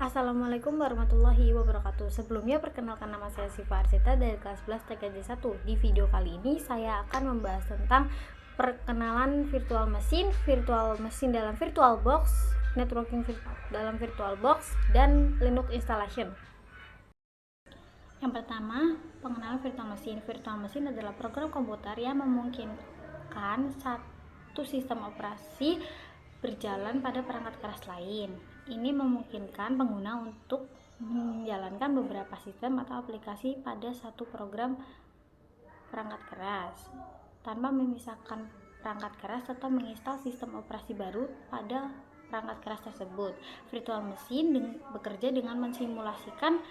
Assalamualaikum warahmatullahi wabarakatuh. Sebelumnya perkenalkan, nama saya Siva Arsita dari kelas 11 TKJ 1. Di video kali ini saya akan membahas tentang perkenalan virtual mesin dalam VirtualBox, networking dalam VirtualBox, dan Linux installation. Yang pertama, pengenalan virtual mesin. Virtual mesin adalah program komputer yang memungkinkan satu sistem operasi berjalan pada perangkat keras lain. Ini memungkinkan pengguna untuk menjalankan beberapa sistem atau aplikasi pada satu program perangkat keras tanpa memisahkan perangkat keras atau menginstal sistem operasi baru pada perangkat keras tersebut. Virtual mesin bekerja dengan mensimulasikan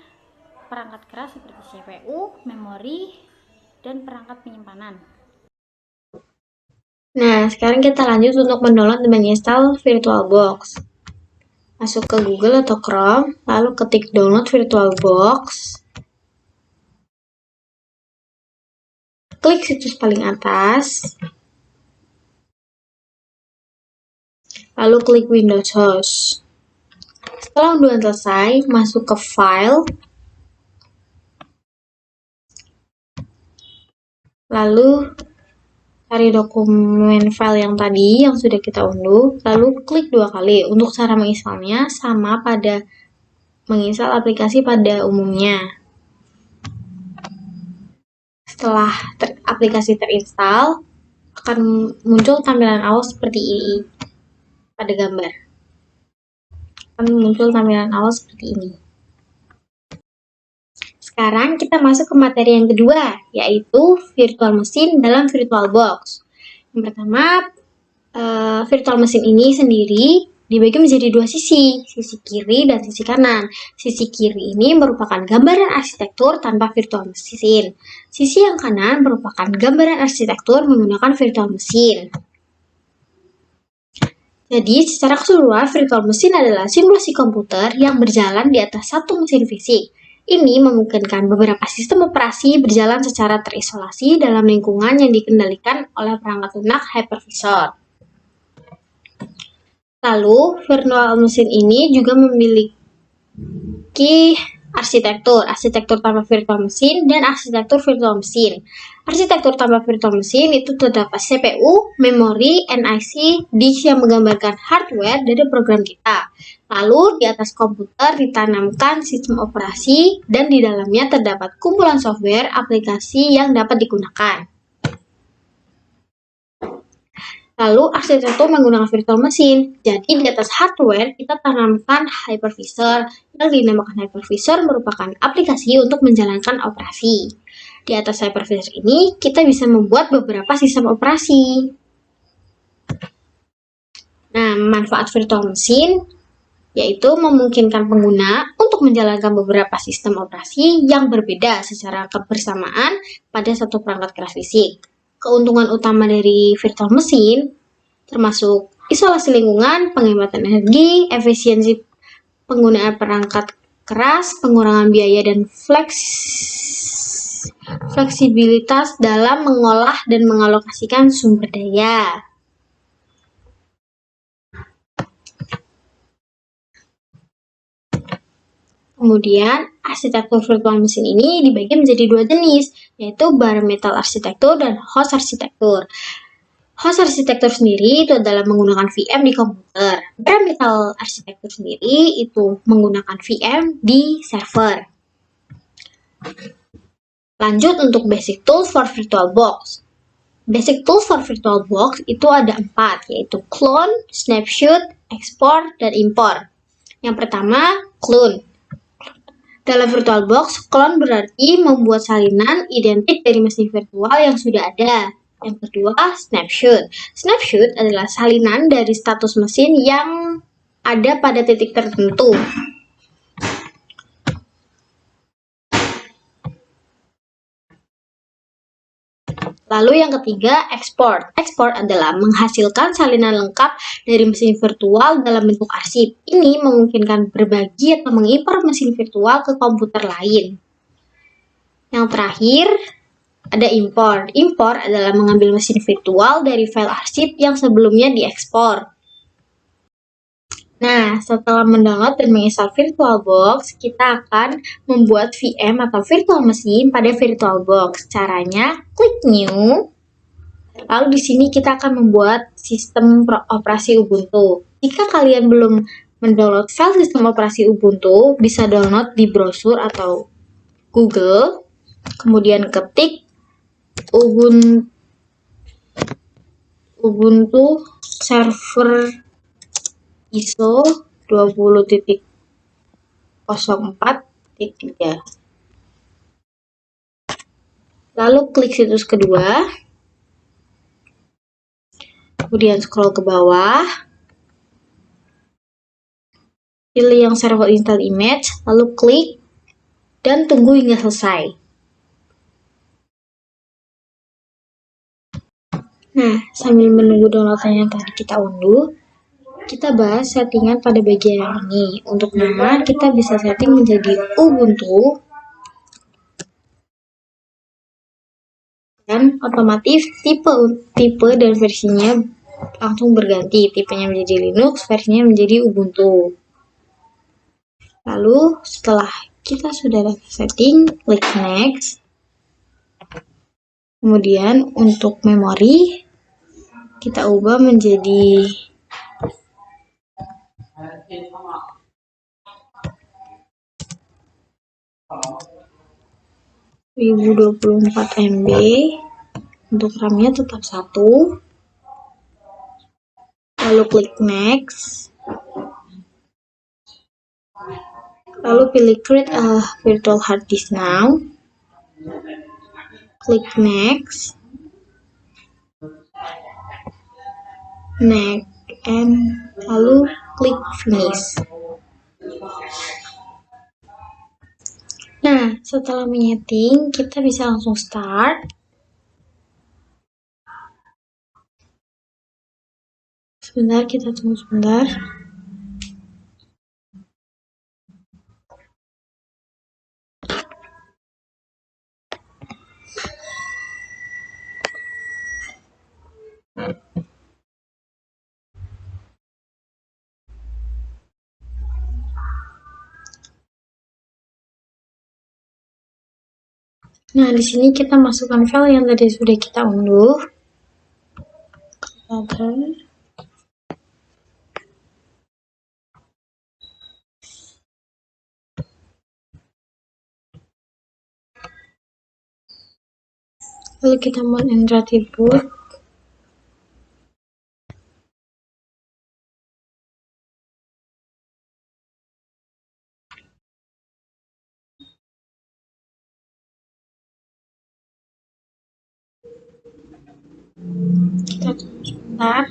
perangkat keras seperti CPU, memori, dan perangkat penyimpanan. Nah, sekarang kita lanjut untuk mendownload dan menginstal VirtualBox. Masuk ke Google atau Chrome, lalu ketik download VirtualBox. Klik situs paling atas. Lalu klik Windows Host. Setelah unduhan selesai, masuk ke File. Lalu cari dokumen file yang tadi yang sudah kita unduh, lalu klik 2 kali. Untuk cara menginstalnya sama pada menginstal aplikasi pada umumnya. Setelah aplikasi terinstall, akan muncul tampilan awal seperti ini pada gambar. Sekarang kita masuk ke materi yang kedua, yaitu virtual mesin dalam VirtualBox. Yang pertama, virtual mesin ini sendiri dibagi menjadi dua sisi kiri dan sisi kanan. Sisi kiri ini merupakan gambaran arsitektur tanpa virtual mesin. Sisi yang kanan merupakan gambaran arsitektur menggunakan virtual mesin. Jadi, secara keseluruhan, virtual mesin adalah simulasi komputer yang berjalan di atas satu mesin fisik. Ini memungkinkan beberapa sistem operasi berjalan secara terisolasi dalam lingkungan yang dikendalikan oleh perangkat lunak hypervisor. Lalu, virtual mesin ini juga memiliki arsitektur tanpa virtual mesin dan arsitektur virtual mesin. Arsitektur tanpa virtual mesin itu terdapat CPU, memori, NIC, disk yang menggambarkan hardware dari program kita. Lalu di atas komputer ditanamkan sistem operasi dan di dalamnya terdapat kumpulan software aplikasi yang dapat digunakan. Lalu arsitektur menggunakan virtual mesin. Jadi di atas hardware kita tanamkan hypervisor. Yang dinamakan hypervisor merupakan aplikasi untuk menjalankan operasi. Di atas hypervisor ini kita bisa membuat beberapa sistem operasi. Nah, manfaat virtual mesin yaitu memungkinkan pengguna untuk menjalankan beberapa sistem operasi yang berbeda secara kebersamaan pada satu perangkat keras fisik. Keuntungan utama dari virtual mesin termasuk isolasi lingkungan, penghematan energi, efisiensi penggunaan perangkat keras, pengurangan biaya, dan fleksibilitas dalam mengolah dan mengalokasikan sumber daya. Kemudian, arsitektur virtual mesin ini dibagi menjadi dua jenis, yaitu bare metal arsitektur dan host arsitektur. Host arsitektur sendiri itu adalah menggunakan VM di komputer. Bare metal arsitektur sendiri itu menggunakan VM di server. Lanjut untuk basic tools for VirtualBox. Basic tools for VirtualBox itu ada 4, yaitu clone, snapshot, export, dan import. Yang pertama, clone. Dalam VirtualBox, clone berarti membuat salinan identik dari mesin virtual yang sudah ada. Yang kedua, snapshot. Snapshot adalah salinan dari status mesin yang ada pada titik tertentu. Lalu yang ketiga, export. Export adalah menghasilkan salinan lengkap dari mesin virtual dalam bentuk arsip. Ini memungkinkan berbagi atau mengimpor mesin virtual ke komputer lain. Yang terakhir, ada import. Import adalah mengambil mesin virtual dari file arsip yang sebelumnya diekspor. Nah, setelah mendownload dan menginstal VirtualBox, kita akan membuat VM atau virtual machine pada VirtualBox. Caranya, klik New. Lalu di sini kita akan membuat sistem operasi Ubuntu. Jika kalian belum mendownload file sistem operasi Ubuntu, bisa download di browser atau Google, kemudian ketik Ubuntu server ISO 20.04.3. Lalu klik situs kedua, kemudian scroll ke bawah, pilih yang server install image, lalu klik dan tunggu hingga selesai. Nah, sambil menunggu downloadan yang tadi kita unduh, kita bahas settingan pada bagian ini. Untuk nama, kita bisa setting menjadi Ubuntu, dan otomatis tipe dan versinya langsung berganti. Tipenya menjadi Linux, versinya menjadi Ubuntu. Lalu, setelah kita sudah setting, klik Next. Kemudian, untuk memori, kita ubah menjadi 1024 MB. Untuk RAM-nya tetap 1. Lalu klik Next. Lalu pilih Create a Virtual Hard Disk Now. Klik Next. Next. And lalu klik Finish. Nah, setelah menyeting, kita bisa langsung start. Sebentar, kita tunggu sebentar. Nah, di sini kita masukkan file yang tadi sudah kita unduh. Lalu kita buat Android boot. Kita tunggu sebentar.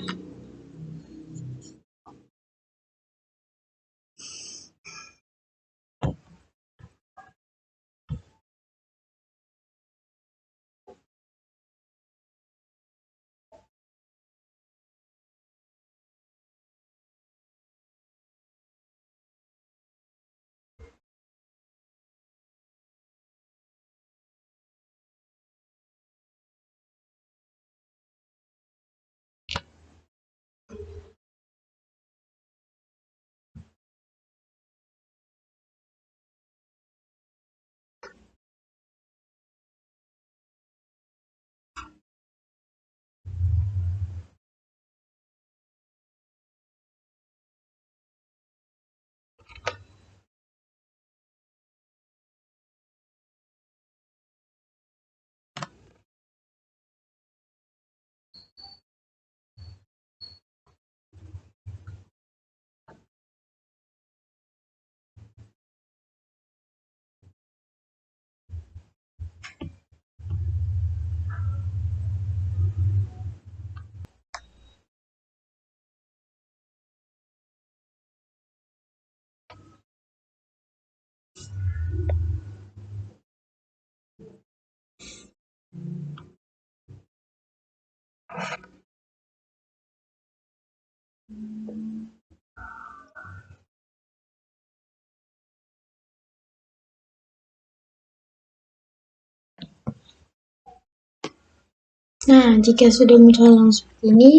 Nah, jika sudah misalnya seperti ini,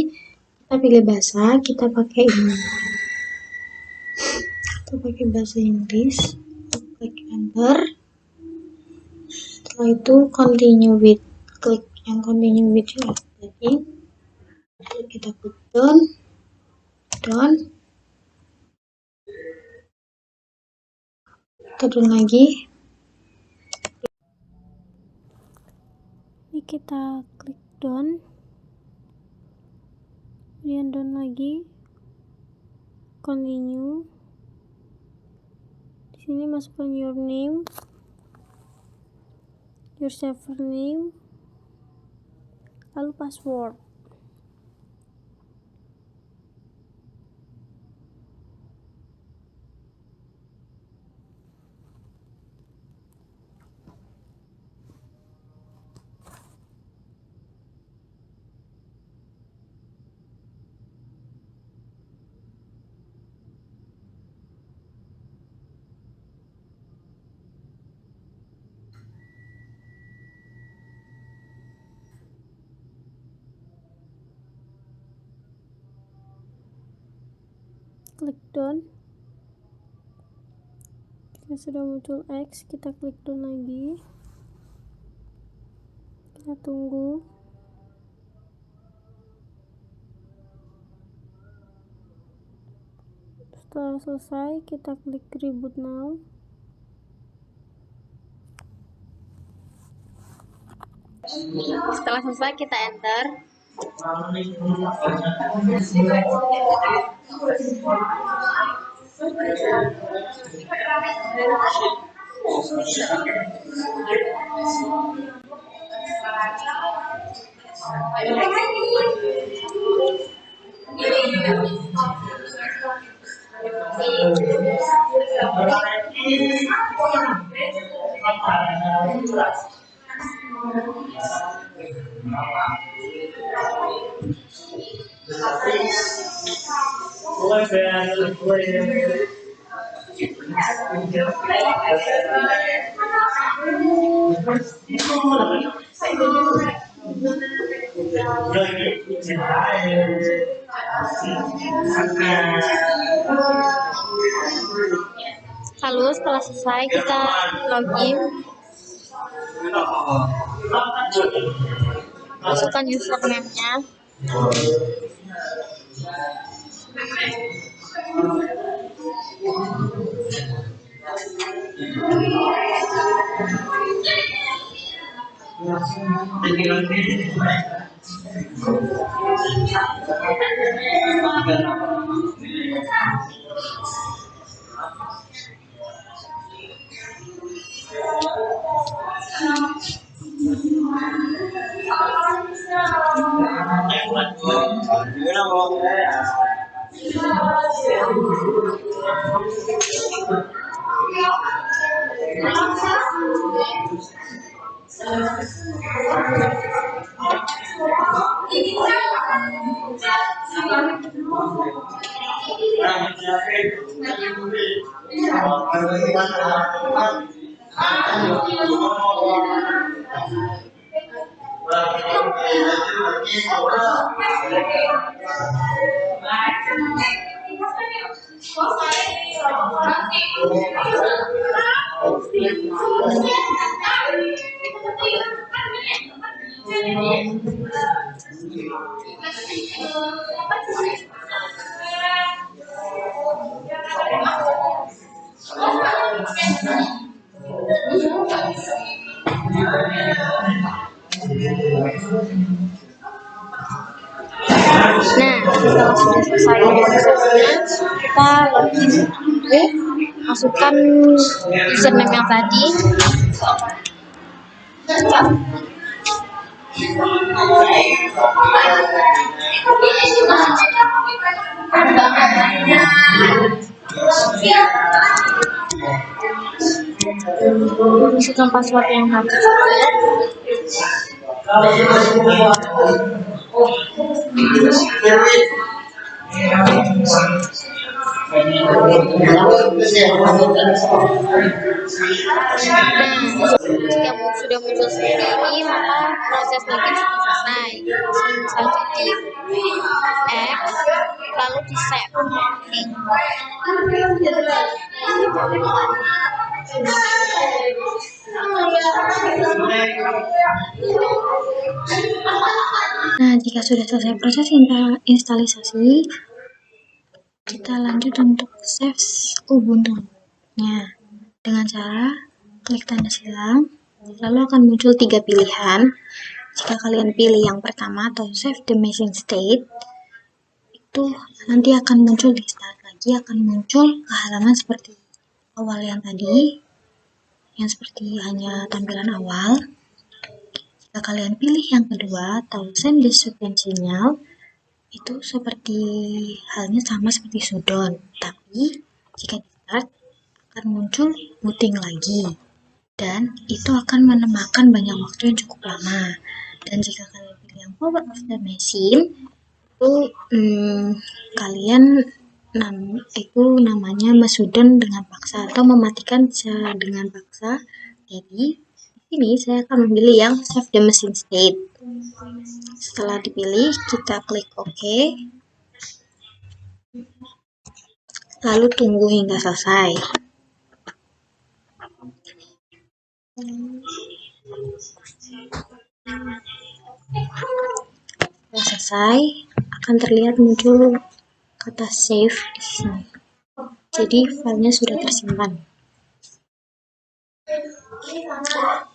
kita pilih bahasa, kita pakai ini. Kita pakai bahasa Inggris, klik enter. Setelah itu continue with, klik yang continue with your setting. Kita klik done. Kita done lagi. Ini kita klik done, kemudian done lagi, continue. Di sini masukkan your name, your server name, lalu password. Klik done. Jika sudah muncul X, kita klik done lagi. Kita tunggu. Setelah selesai, kita klik reboot now. Setelah selesai kita enter. Lalu setelah selesai kita login, masukkan username-nya. Nah, setelah sudah selesai kita login dulu, masukkan username yang tadi. Masukkan password yang harus. Jika sudah muncul seperti ini, maka proses login sudah selesai. Selanjutnya di X, lalu di save. Nah, jika sudah selesai proses instalisasi, kita lanjut untuk save Ubuntu-nya dengan cara klik tanda silang, lalu akan muncul 3 pilihan. Jika kalian pilih yang pertama atau save the machine state, itu nanti akan muncul di start lagi, akan muncul ke halaman seperti awal yang tadi, yang seperti hanya tampilan awal. Jika kalian pilih yang kedua atau send the shutdown signal, itu seperti halnya sama seperti shutdown, tapi jika di start akan muncul booting lagi, dan itu akan memakan banyak waktu yang cukup lama. Dan jika kalian pilih yang power off the machine, itu kalian itu namanya shutdown dengan paksa atau mematikan dengan paksa. Jadi ini saya akan memilih yang save the machine state. Setelah dipilih, kita klik OK, lalu tunggu hingga selesai. Setelah selesai, akan terlihat muncul kata save di sini. Jadi filenya sudah tersimpan.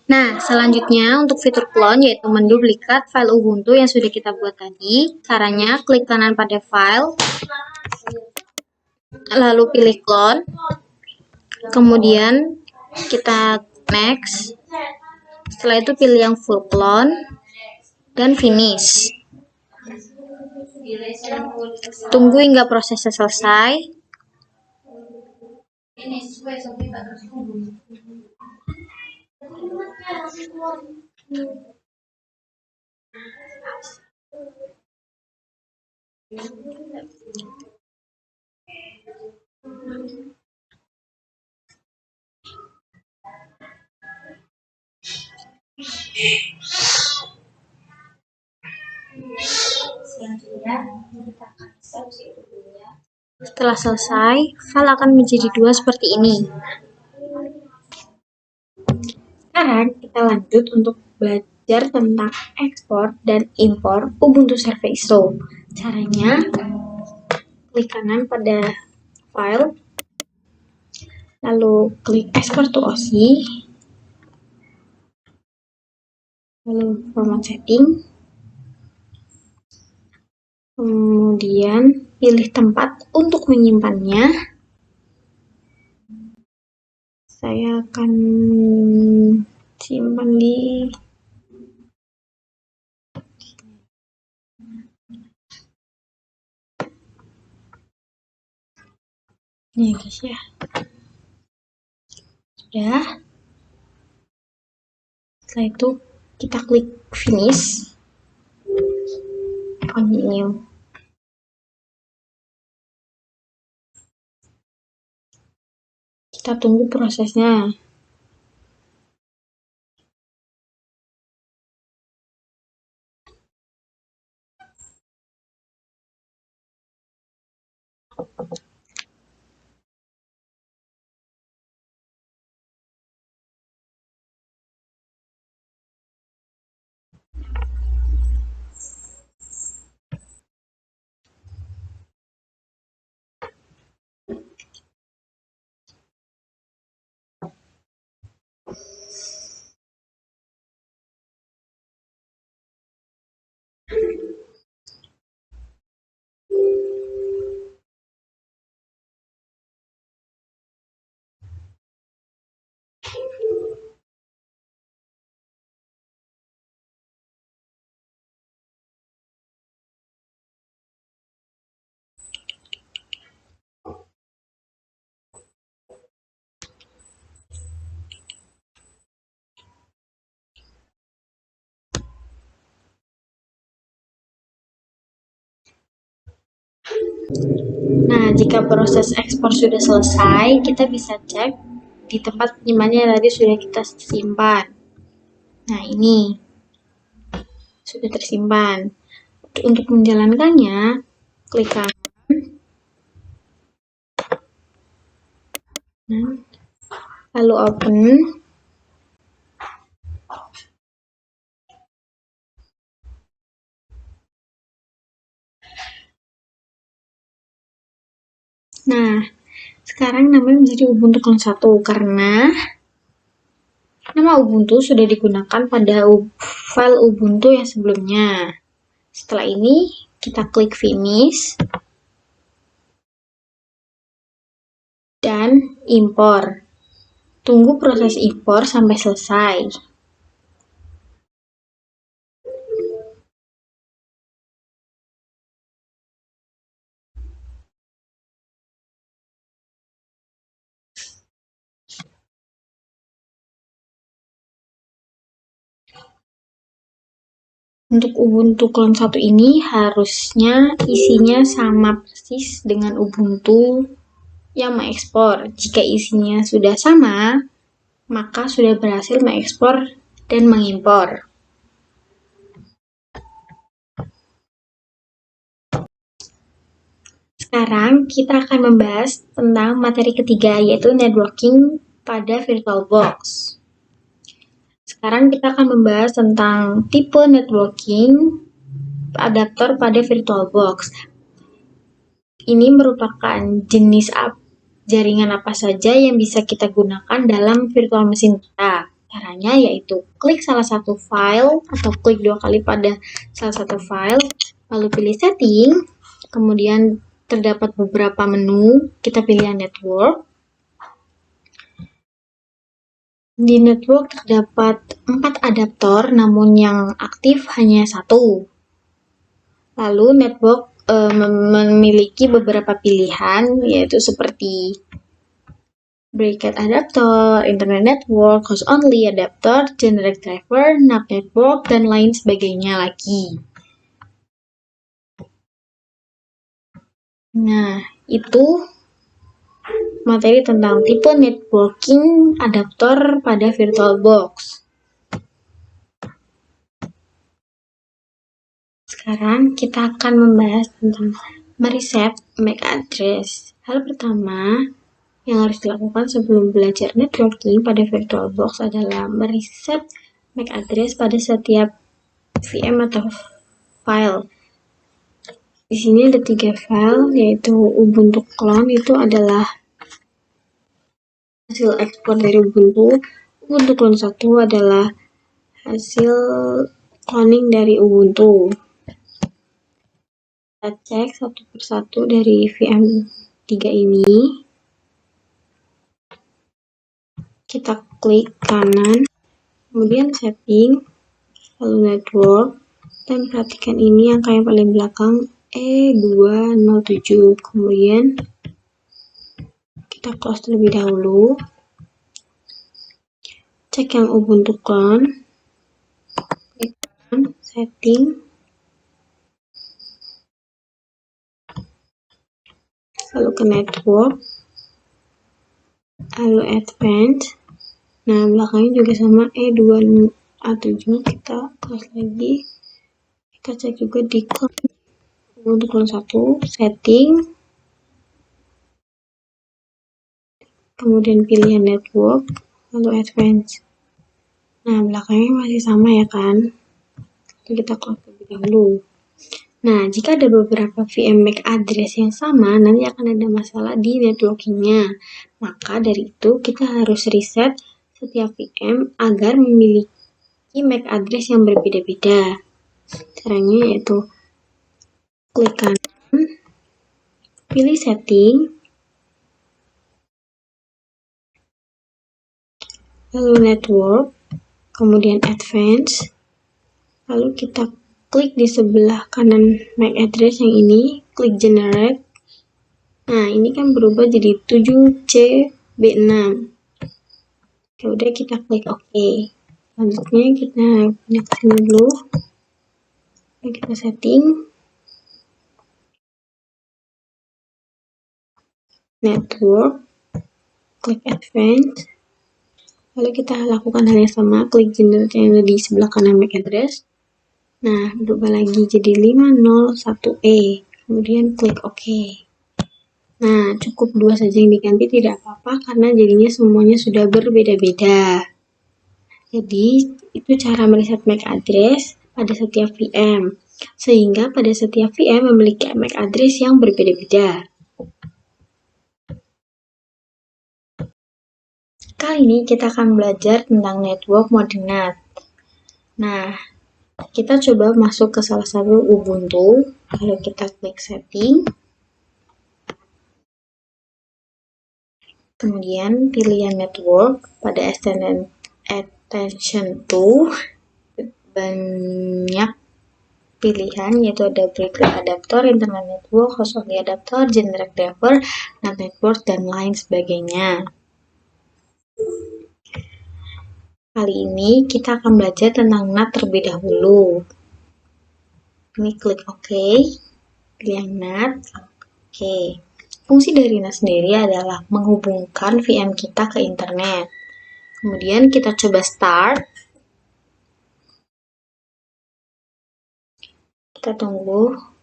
Nah, selanjutnya untuk fitur clone yaitu menduplikat file Ubuntu yang sudah kita buat tadi. Caranya klik kanan pada file, lalu pilih clone, kemudian kita next. Setelah itu pilih yang full clone dan finish. Tunggu hingga prosesnya selesai. Setelah selesai, file akan menjadi 2 seperti ini. Sekarang kita lanjut untuk belajar tentang ekspor dan impor Ubuntu Surface Pro. Caranya, klik kanan pada file, lalu klik export to OC, lalu format setting, kemudian pilih tempat untuk menyimpannya. Saya akan simpan di ini guys ya. Sudah. Setelah itu kita klik finish, continue. Kita tunggu prosesnya. Nah, jika proses ekspor sudah selesai, kita bisa cek di tempat penyimpanannya yang tadi sudah kita simpan. Nah, ini sudah tersimpan. Untuk menjalankannya, klik kanan, lalu open. Nah, sekarang namanya menjadi Ubuntu Clone 1 karena nama Ubuntu sudah digunakan pada file Ubuntu yang sebelumnya. Setelah ini, kita klik Finish dan impor. Tunggu proses impor sampai selesai. Untuk Ubuntu Clone 1 ini harusnya isinya sama persis dengan Ubuntu yang mengekspor. Jika isinya sudah sama, maka sudah berhasil mengekspor dan mengimpor. Sekarang kita akan membahas tentang materi ketiga, yaitu networking pada VirtualBox. Sekarang kita akan membahas tentang tipe networking adaptor pada VirtualBox. Ini merupakan jenis jaringan apa saja yang bisa kita gunakan dalam virtual machine kita. Caranya yaitu klik salah satu file atau klik 2 kali pada salah satu file, lalu pilih setting, kemudian terdapat beberapa menu, kita pilih network. Di network terdapat 4 adaptor, namun yang aktif hanya 1. Lalu network memiliki beberapa pilihan, yaitu seperti bracket adaptor, internet network, host only adaptor, generic driver, NAT network, dan lain sebagainya lagi. Nah, itu materi tentang tipe networking adaptor pada VirtualBox. Sekarang kita akan membahas tentang mereset MAC address. Hal pertama yang harus dilakukan sebelum belajar networking pada VirtualBox adalah mereset MAC address pada setiap VM atau file. Di sini ada 3 file, yaitu Ubuntu Clone itu adalah hasil ekspor dari Ubuntu. Ubuntu Clone 1 adalah hasil cloning dari Ubuntu. Kita cek satu persatu dari VM 3 ini. Kita klik kanan, kemudian setting, lalu network, dan perhatikan ini angka yang paling belakang E207. Kemudian kita close terlebih dahulu. Cek yang Ubuntu Clone, klik kanan, setting, lalu ke network, lalu advanced. Nah, belakangnya juga sama E2A7. Kita close lagi. Kita cek juga di Ubuntu Clone 1, setting, kemudian pilihan network, lalu advanced. Nah, belakangnya masih sama ya kan? Jadi kita close terlebih dahulu. Nah, jika ada beberapa VM MAC address yang sama, nanti akan ada masalah di networkingnya. Maka dari itu kita harus reset setiap VM agar memiliki MAC address yang berbeda-beda. Caranya yaitu klik kanan, pilih setting, lalu network, kemudian advanced, lalu kita klik di sebelah kanan MAC address yang ini, klik generate. Nah, ini kan berubah jadi 7CB6. Ya udah, kita klik OK. Selanjutnya kita pindah ke sini dulu. Kita setting. network, klik advanced, lalu kita lakukan hal yang sama, klik generate yang ada di sebelah kanan MAC address. Nah, berubah lagi jadi 501E, kemudian klik OK. Nah, cukup 2 saja yang diganti, tidak apa-apa karena jadinya semuanya sudah berbeda-beda. Jadi, itu cara mereset MAC address pada setiap VM, sehingga pada setiap VM memiliki MAC address yang berbeda-beda. Kali ini kita akan belajar tentang network mode NAT. Nah, kita coba masuk ke salah satu Ubuntu, lalu kita klik setting, kemudian pilihan network, pada attention to, banyak pilihan, yaitu ada breaker adapter, internal network, host only adapter, generic driver, NAT network, dan lain sebagainya. Kali ini kita akan belajar tentang NAT terlebih dahulu. Ini klik OK, pilih NAT, OK. Fungsi dari NAT sendiri adalah menghubungkan VM kita ke internet. Kemudian kita coba start. Kita tunggu.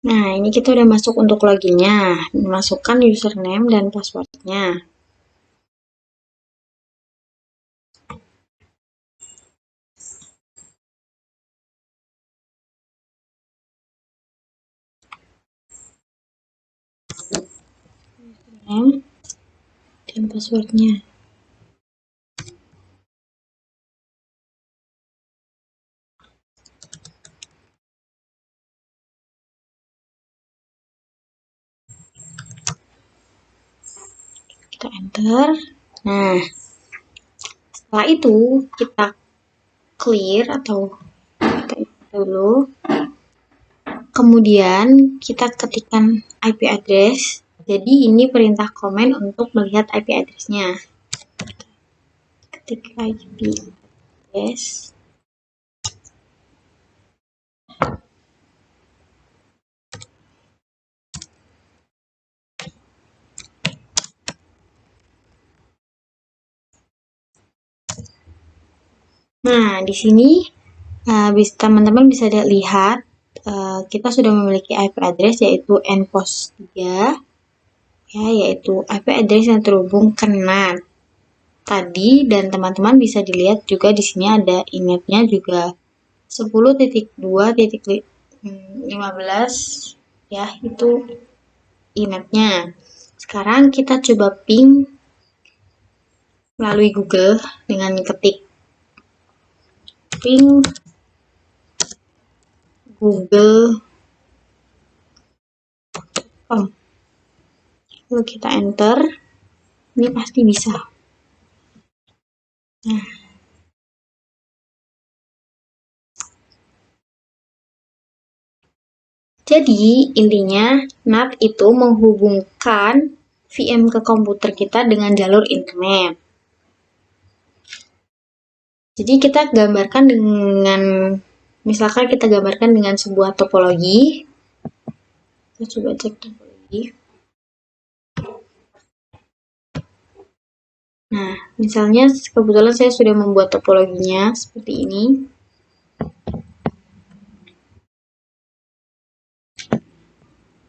Nah, ini kita udah masuk untuk loginnya. Masukkan username dan passwordnya. Dan passwordnya. Kita enter. Nah, setelah itu kita clear atau kita dulu. Kemudian kita ketikkan IP address. Jadi ini perintah command untuk melihat IP address-nya. Ketik IP address. Nah, di sini teman-teman bisa lihat kita sudah memiliki IP address yaitu npos 3, ya, yaitu IP address yang terhubung ke NAT tadi, dan teman-teman bisa dilihat juga di sini ada inetnya juga 10.2.15, ya, itu inetnya. Sekarang kita coba ping melalui Google dengan ketik ping google.com, lalu kita enter. Ini pasti bisa. Nah, jadi intinya NAT itu menghubungkan VM ke komputer kita dengan jalur internet. Jadi kita gambarkan dengan, misalkan kita gambarkan dengan sebuah topologi. Kita coba cek topologi. Nah, misalnya kebetulan saya sudah membuat topologinya seperti ini.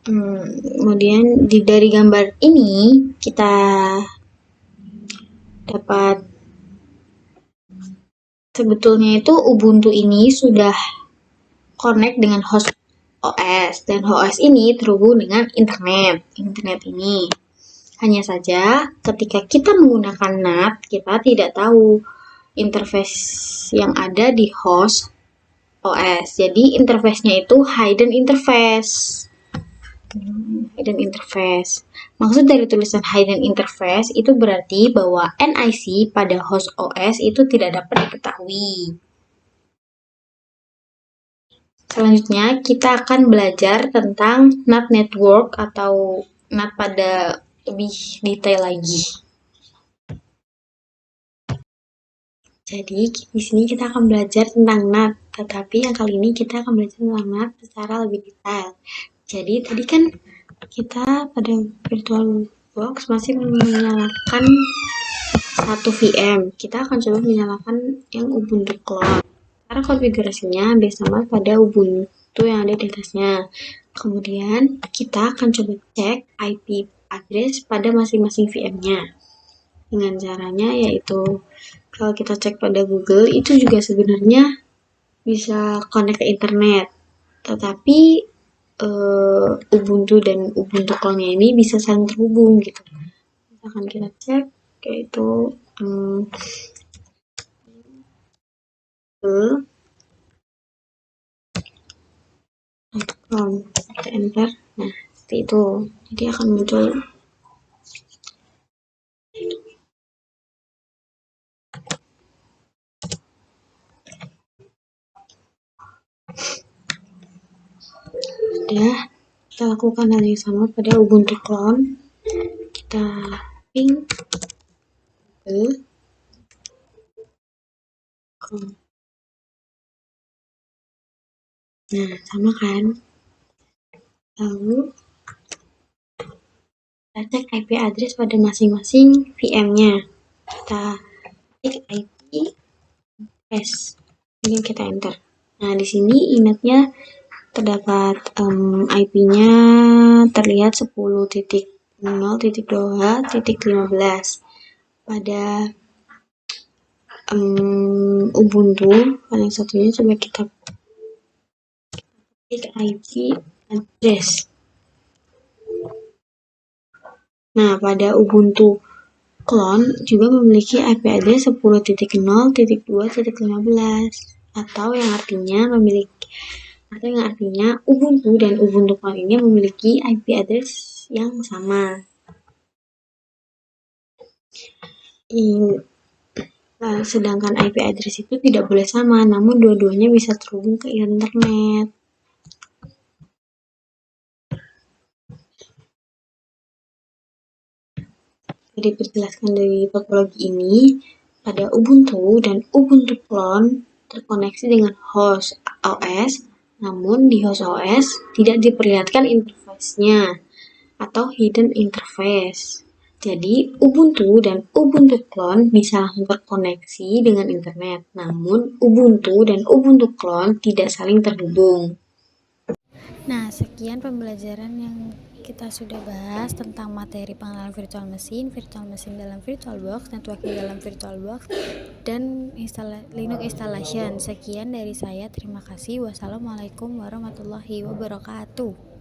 Kemudian dari gambar ini kita dapat sebetulnya itu Ubuntu ini sudah connect dengan host OS dan OS ini terhubung dengan internet ini. Hanya saja ketika kita menggunakan NAT, kita tidak tahu interface yang ada di host OS. Jadi interface-nya itu hidden interface. Hidden interface. Maksud dari tulisan hidden interface itu berarti bahwa NIC pada host OS itu tidak dapat diketahui. Selanjutnya kita akan belajar tentang NAT network atau NAT pada lebih detail lagi. Jadi di sini kita akan belajar tentang NAT, tetapi yang kali ini kita akan belajar tentang NAT secara lebih detail. Jadi tadi kan kita pada VirtualBox masih menyalakan satu VM. Kita akan coba menyalakan yang Ubuntu Clone. Cara konfigurasinya hampir sama pada Ubuntu yang ada di atasnya. Kemudian kita akan coba cek IP address pada masing-masing VM-nya. Dengan caranya yaitu kalau kita cek pada Google itu juga sebenarnya bisa connect ke internet. Tetapi Ubuntu dan Ubuntu Clone ini bisa saling terhubung gitu. Misalkan kita cek yaitu kita enter, nah seperti itu, jadi akan muncul udah. Kita lakukan hal yang sama pada Ubuntu Clone, kita ping nah sama kan. Lalu kita cek IP address pada masing-masing VM-nya. Kita ketik IP address, kemudian kita enter. Nah di sini inatnya terdapat IP-nya terlihat 10.0.2.15. Pada Ubuntu paling satunya coba kita ketik IP address. Nah pada Ubuntu Clone juga memiliki IP address 10.0.2.15 atau yang artinya Ubuntu dan Ubuntu Clone ini memiliki IP address yang sama. Sedangkan IP address itu tidak boleh sama, namun dua-duanya bisa terhubung ke internet. Jadi dijelaskan dari topologi ini, pada Ubuntu dan Ubuntu Clone terkoneksi dengan host OS, namun di host OS tidak diperlihatkan interface-nya atau hidden interface. Jadi Ubuntu dan Ubuntu Clone bisa langsung terkoneksi dengan internet, namun Ubuntu dan Ubuntu Clone tidak saling terhubung. Nah, sekian pembelajaran yang kita sudah bahas tentang materi pengenalan virtual machine dalam VirtualBox, networking dalam VirtualBox, dan Linux installation. Sekian dari saya, terima kasih. Wassalamualaikum warahmatullahi wabarakatuh.